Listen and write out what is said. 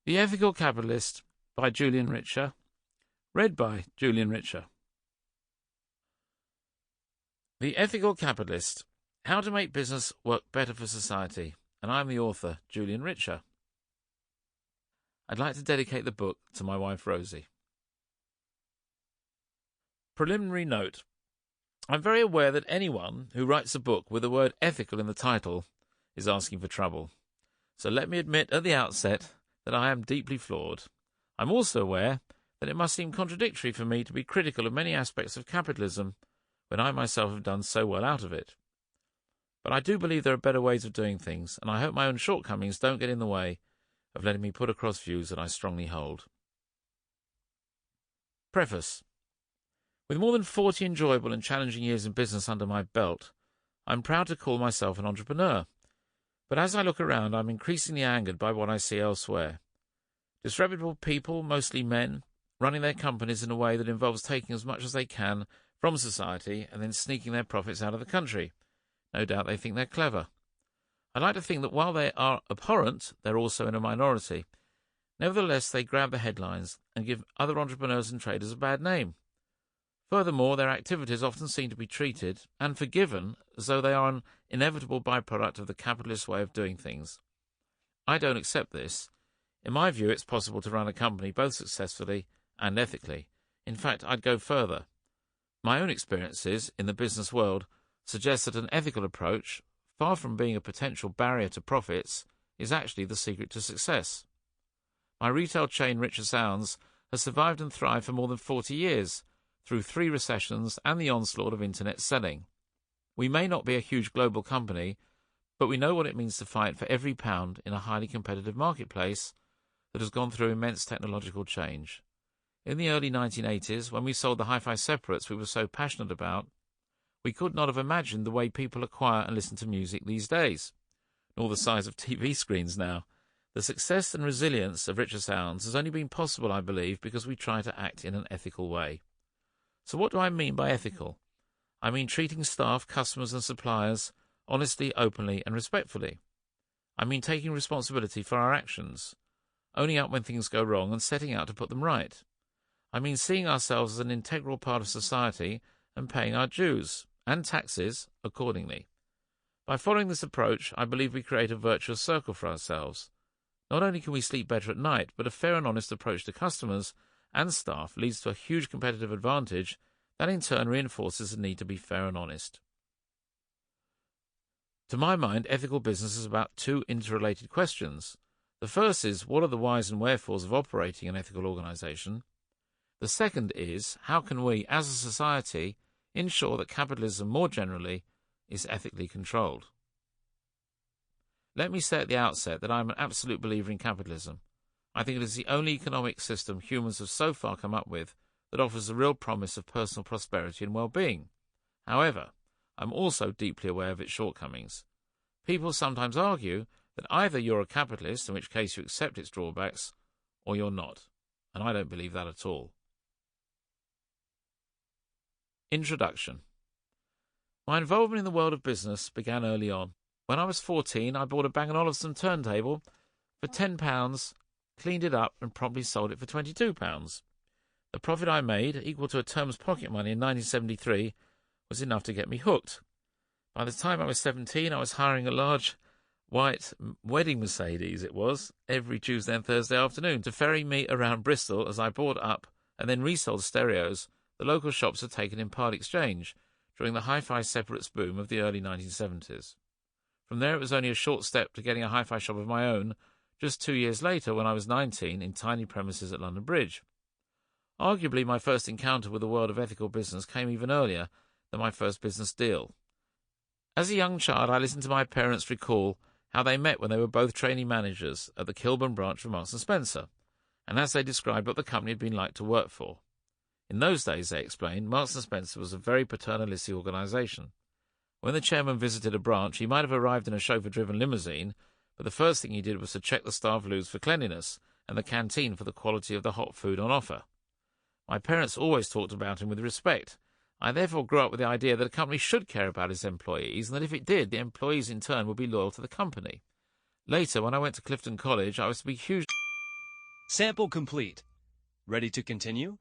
The Ethical Capitalist by Julian Richer. Read by Julian Richer. The Ethical Capitalist. How to make business work better for society. And I'm the author, Julian Richer. I'd like to dedicate the book to my wife, Rosie. Preliminary note. I'm very aware that anyone who writes a book with the word ethical in the title is asking for trouble. So let me admit at the outset that I am deeply flawed. I'm also aware that it must seem contradictory for me to be critical of many aspects of capitalism when I myself have done so well out of it. But I do believe there are better ways of doing things, and I hope my own shortcomings don't get in the way of letting me put across views that I strongly hold. Preface. With more than 40 enjoyable and challenging years in business under my belt, I'm proud to call myself an entrepreneur. But as I look around, I'm increasingly angered by what I see elsewhere. Disreputable people, mostly men, running their companies in a way that involves taking as much as they can from society and then sneaking their profits out of the country. No doubt they think they're clever. I like to think that while they are abhorrent, they're also in a minority. Nevertheless, they grab the headlines and give other entrepreneurs and traders a bad name. Furthermore, their activities often seem to be treated and forgiven as though they are an inevitable byproduct of the capitalist way of doing things. I don't accept this. In my view, it's possible to run a company both successfully and ethically. In fact, I'd go further. My own experiences in the business world suggest that an ethical approach, far from being a potential barrier to profits, is actually the secret to success. My retail chain, Richer Sounds, has survived and thrived for more than 40 years, through 3 recessions and the onslaught of internet selling. We may not be a huge global company, but we know what it means to fight for every pound in a highly competitive marketplace that has gone through immense technological change. In the early 1980s, when we sold the hi-fi separates we were so passionate about, we could not have imagined the way people acquire and listen to music these days, nor the size of TV screens now. The success and resilience of Richer Sounds has only been possible, I believe, because we try to act in an ethical way. So what do I mean by ethical? I mean treating staff, customers and suppliers honestly, openly and respectfully. I mean taking responsibility for our actions, owning up when things go wrong and setting out to put them right. I mean seeing ourselves as an integral part of society and paying our dues and taxes accordingly. By following this approach, I believe we create a virtuous circle for ourselves. Not only can we sleep better at night, but a fair and honest approach to customers and staff leads to a huge competitive advantage that in turn reinforces the need to be fair and honest. To my mind, ethical business is about 2 interrelated questions. The first is, what are the whys and wherefores of operating an ethical organization? The second is, how can we, as a society, ensure that capitalism more generally is ethically controlled? Let me say at the outset that I am an absolute believer in capitalism. I think it is the only economic system humans have so far come up with that offers a real promise of personal prosperity and well-being. However, I'm also deeply aware of its shortcomings. People sometimes argue that either you're a capitalist, in which case you accept its drawbacks, or you're not, and I don't believe that at all. Introduction. My involvement in the world of business began early on. When I was 14, I bought a Bang & Olufsen turntable for £10, cleaned it up and promptly sold it for £22. The profit I made, equal to a term's pocket money in 1973, was enough to get me hooked. By the time I was 17, I was hiring a large white wedding Mercedes, it was, every Tuesday and Thursday afternoon to ferry me around Bristol as I bought up and then resold stereos the local shops had taken in part exchange during the hi-fi separates boom of the early 1970s. From there it was only a short step to getting a hi-fi shop of my own just 2 years later when I was 19 in tiny premises at London Bridge. Arguably my first encounter with the world of ethical business came even earlier than my first business deal. As a young child, I listened to my parents recall how they met when they were both trainee managers at the Kilburn branch of Marks & Spencer, and as they described what the company had been like to work for. In those days, they explained, Marks & Spencer was a very paternalistic organisation. When the chairman visited a branch, he might have arrived in a chauffeur-driven limousine, but the first thing he did was to check the staff loos for cleanliness and the canteen for the quality of the hot food on offer. My parents always talked about him with respect. I therefore grew up with the idea that a company should care about its employees, and that if it did, the employees in turn would be loyal to the company. Later, when I went to Clifton College, I was to be hugely Sample complete. Ready to continue?